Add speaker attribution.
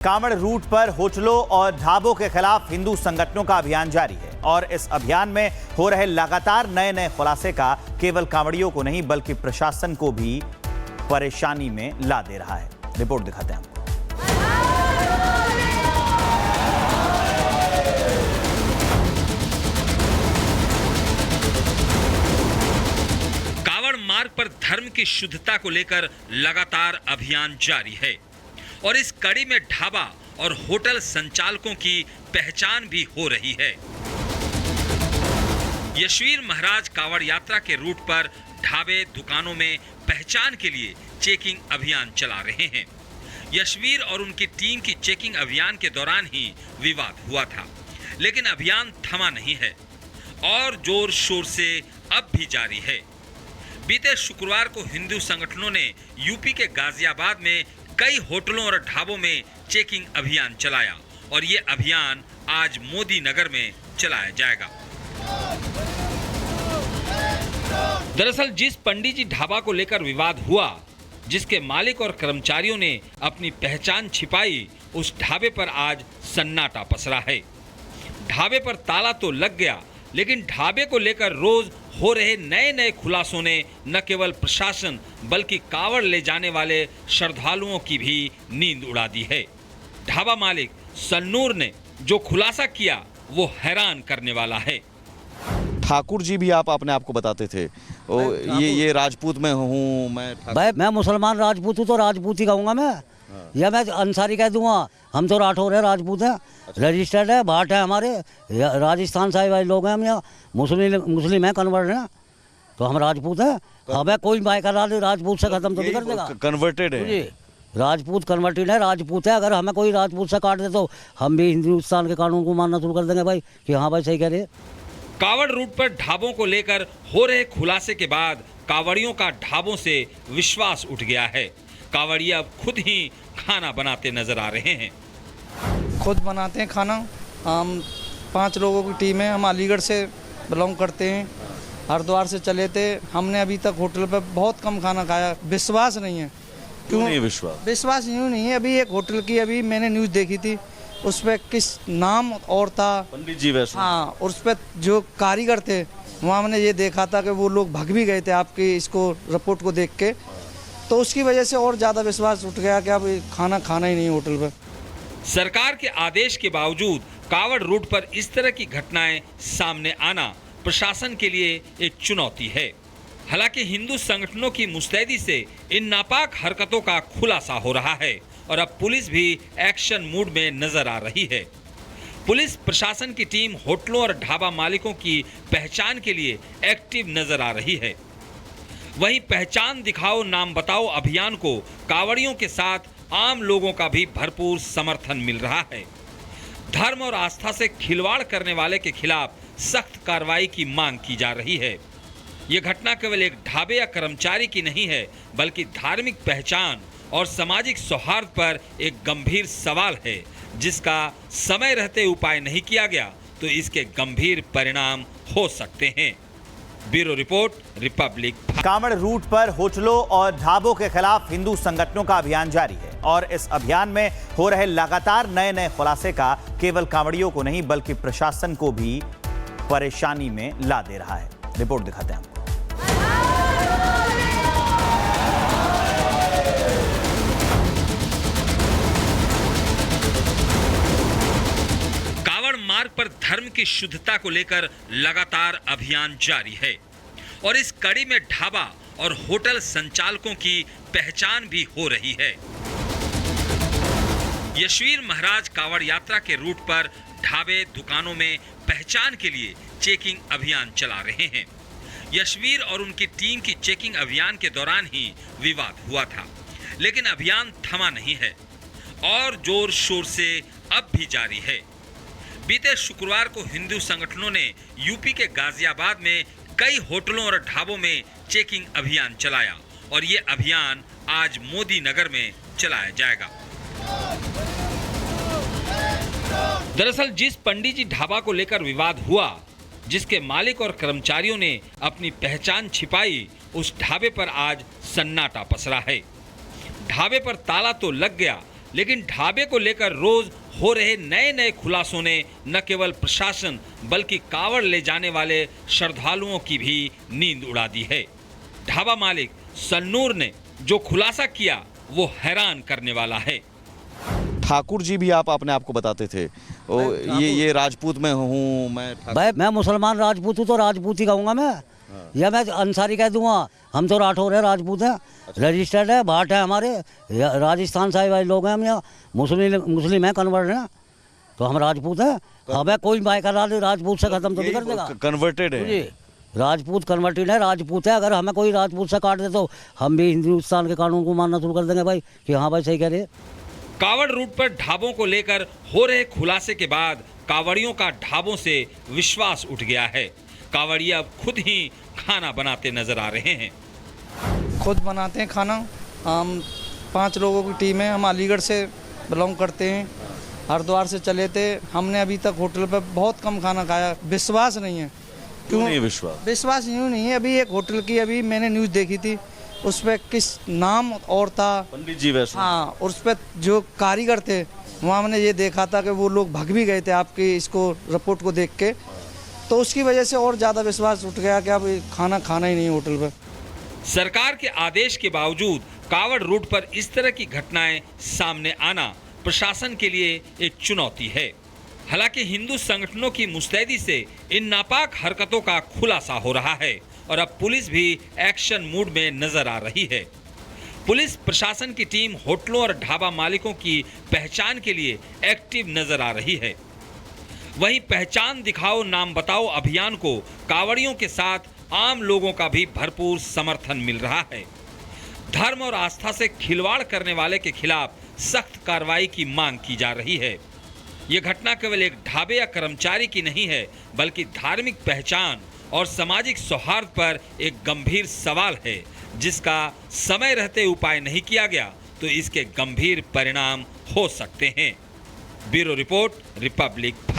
Speaker 1: Kanwar route पर होटलों और ढाबों के खिलाफ हिंदू संगठनों का अभियान जारी है और इस अभियान में हो रहे लगातार नए नए खुलासे का केवल कांवड़ियों को नहीं बल्कि प्रशासन को भी परेशानी में ला दे रहा है। रिपोर्ट दिखाते हैं।
Speaker 2: कांवड़ मार्ग पर धर्म की शुद्धता को लेकर लगातार अभियान जारी है और इस कड़ी में ढाबा और होटल संचालकों की पहचान भी हो रही है। यशवीर महाराज कांवड़ यात्रा के रूट पर ढाबे दुकानों में पहचान के लिए चेकिंग अभियान चला रहे हैं। यशवीर और उनकी टीम की चेकिंग अभियान के दौरान ही विवाद हुआ था, लेकिन अभियान थमा नहीं है और जोर शोर से अब भी जारी है। बीते शुक्रवार को हिंदू संगठनों ने यूपी के गाजियाबाद में कई होटलों और ढाबों में चेकिंग अभियान चलाया और ये अभियान आज मोदी नगर में चलाया जाएगा। दरअसल जिस पंडित जी ढाबा को लेकर विवाद हुआ, जिसके मालिक और कर्मचारियों ने अपनी पहचान छिपाई, उस ढाबे पर आज सन्नाटा पसरा है। ढाबे पर ताला तो लग गया, लेकिन ढाबे को लेकर रोज हो रहे नए नए खुलासों ने न केवल प्रशासन बल्कि कांवड़ ले जाने वाले श्रद्धालुओं की भी नींद उड़ा दी है। ढाबा मालिक सन्नूर ने जो खुलासा किया वो हैरान करने वाला है।
Speaker 3: ठाकुर जी भी आप अपने आप को बताते थे ये राजपूत में हूँ मैं।
Speaker 4: भाई मैं मुसलमान राजपूत हूँ तो राजपूत ही कहूँगा मैं। या मैं अंसारी कह दूंगा, हम तो राठौर है, राजपूत हैं, रजिस्टर्ड है, भाट है, हमारे राजस्थान से वाले लोग हैं, हम यहाँ मुस्लिम हैं, कन्वर्ट हैं, तो हम राजपूत हैं। हमें कोई बायकाला राजपूत से खत्म तो नहीं कर देगा।
Speaker 3: कन्वर्टेड है,
Speaker 4: राजपूत कन्वर्टेड है, राजपूत है। अगर हमें कोई राजपूत से काट दे तो हम भी हिंदुस्तान के कानून को मानना शुरू कर देंगे भाई कि हाँ भाई सही कह रहे हैं।
Speaker 2: कांवड़ रूट पर ढाबों को लेकर हो रहे खुलासे के बाद कांवड़ियों का ढाबों से विश्वास उठ गया है। कांवड़िया अब खुद ही खाना बनाते नजर आ रहे हैं।
Speaker 5: खुद बनाते हैं खाना। हम 5 लोगों की टीम है। हम अलीगढ़ से बिलोंग करते हैं, हरिद्वार से चले थे। हमने अभी तक होटल पे बहुत कम खाना खाया। विश्वास नहीं है।
Speaker 3: क्यों नहीं विश्वास
Speaker 5: यूँ नहीं है। अभी एक होटल की अभी मैंने न्यूज़ देखी थी, उस पर किस नाम और था,
Speaker 3: पंडित जी वैसे।
Speaker 5: हाँ, उस पर जो कारीगर थे वहाँ मैंने ये देखा था कि वो लोग भाग भी गए थे आपकी इसको रिपोर्ट को देख के, तो उसकी वजह से और ज़्यादा विश्वास उठ गया कि अब खाना खाना ही नहीं होटल पर।
Speaker 2: सरकार के आदेश के बावजूद कांवड़ रूट पर इस तरह की घटनाएं सामने आना प्रशासन के लिए एक चुनौती है। हालांकि हिंदू संगठनों की मुस्तैदी से इन नापाक हरकतों का खुलासा हो रहा है और अब पुलिस भी एक्शन मूड में नजर आ रही है। पुलिस प्रशासन की टीम होटलों और ढाबा मालिकों की पहचान के लिए एक्टिव नजर आ रही है। वहीं पहचान दिखाओ नाम बताओ अभियान को कांवड़ियों के साथ आम लोगों का भी भरपूर समर्थन मिल रहा है। धर्म और आस्था से खिलवाड़ करने वाले के खिलाफ सख्त कार्रवाई की मांग की जा रही है। ये घटना केवल एक ढाबे या कर्मचारी की नहीं है, बल्कि धार्मिक पहचान और सामाजिक सौहार्द पर एक गंभीर सवाल है, जिसका समय रहते उपाय नहीं किया गया तो इसके गंभीर परिणाम हो सकते हैं। Bureau report, Republic.
Speaker 1: Kanwar route पर होटलों और ढाबों के खिलाफ हिंदू संगठनों का अभियान जारी है और इस अभियान में हो रहे लगातार नए नए खुलासे का केवल कांवड़ियों को नहीं बल्कि प्रशासन को भी परेशानी में ला दे रहा है। रिपोर्ट दिखाते हैं।
Speaker 2: मार्ग पर धर्म की शुद्धता को लेकर लगातार अभियान जारी है और इस कड़ी में ढाबा और होटल संचालकों की पहचान भी हो रही है। यशवीर महाराज कांवड़ यात्रा के रूट पर ढाबे दुकानों में पहचान के लिए चेकिंग अभियान चला रहे हैं। यशवीर और उनकी टीम की चेकिंग अभियान के दौरान ही विवाद हुआ था, लेकिन अभियान थमा नहीं है और जोर शोर से अब भी जारी है। बीते शुक्रवार को हिंदू संगठनों ने यूपी के गाजियाबाद में कई होटलों और ढाबों में चेकिंग अभियान चलाया और ये अभियान आज मोदी नगर में चलाया जाएगा। दरअसल जिस पंडित जी ढाबा को लेकर विवाद हुआ, जिसके मालिक और कर्मचारियों ने अपनी पहचान छिपाई, उस ढाबे पर आज सन्नाटा पसरा है। ढाबे पर ताला तो लग गया, लेकिन ढाबे को लेकर रोज हो रहे नए नए खुलासों ने न केवल प्रशासन बल्कि कावड़ ले जाने वाले श्रद्धालुओं की भी नींद उड़ा दी है। ढाबा मालिक सन्नूर ने जो खुलासा किया वो हैरान करने वाला है।
Speaker 3: ठाकुर जी भी आप अपने आप को बताते थे। ये राजपूत में हूँ मैं।
Speaker 4: भाई मैं मुसलमान राजपूत हूँ तो राजपूत ही कहूँगा मैं, या मैं अंसारी कह दूंगा। हम तो राठौर है, राजपूत हैं, रजिस्टर्ड है, भाट है हमारे, राजस्थान से वाले लोग हैं हम। यहाँ मुस्लिम हैं, कन्वर्ट हैं, तो हम राजपूत हैं। हमें कोई बायकाला राजपूत से खत्म तो नहीं कर देगा।
Speaker 3: कन्वर्टेड है,
Speaker 4: राजपूत कन्वर्टेड है, राजपूत है। अगर हमें कोई राजपूत से काट दे तो हम भी हिंदुस्तान के कानून को मानना शुरू कर देंगे भाई कि हाँ भाई सही कह रहे हैं।
Speaker 2: कावड़ रूट पर ढाबों को लेकर हो रहे खुलासे के बाद कावड़ियों का ढाबों से विश्वास उठ गया है। कावड़िया अब खुद ही खाना बनाते नजर आ रहे हैं।
Speaker 5: खुद बनाते हैं खाना। हम 5 लोगों की टीम है। हम अलीगढ़ से बिलोंग करते हैं, हरिद्वार से चले थे। हमने अभी तक होटल पर बहुत कम खाना खाया। विश्वास नहीं है।
Speaker 3: क्यों नहीं विश्वास
Speaker 5: यूँ नहीं है। अभी एक होटल की अभी मैंने न्यूज़ देखी थी, उस पर किस नाम और था,
Speaker 3: पंडित जी वैष्णव।
Speaker 5: हाँ, उस पर जो कारीगर थे वहाँ मैंने ये देखा था कि वो लोग भाग भी गए थे आपकी इसको रिपोर्ट को देख के। तो उसकी वजह से और ज़्यादा विश्वास उठ गया कि अब खाना खाना ही नहीं होटल पर।
Speaker 2: सरकार के आदेश के बावजूद कावड़ रूट पर इस तरह की घटनाएं सामने आना प्रशासन के लिए एक चुनौती है। हालांकि हिंदू संगठनों की मुस्तैदी से इन नापाक हरकतों का खुलासा हो रहा है और अब पुलिस भी एक्शन मूड में नजर आ रही है। पुलिस प्रशासन की टीम होटलों और ढाबा मालिकों की पहचान के लिए एक्टिव नजर आ रही है। वहीं पहचान दिखाओ नाम बताओ अभियान को कावड़ियों के साथ आम लोगों का भी भरपूर समर्थन मिल रहा है। धर्म और आस्था से खिलवाड़ करने वाले के खिलाफ सख्त कार्रवाई की मांग की जा रही है। यह घटना केवल एक ढाबे या कर्मचारी की नहीं है, बल्कि धार्मिक पहचान और सामाजिक सौहार्द पर एक गंभीर सवाल है, जिसका समय रहते उपाय नहीं किया गया तो इसके गंभीर परिणाम हो सकते हैं। Bureau report, Republic.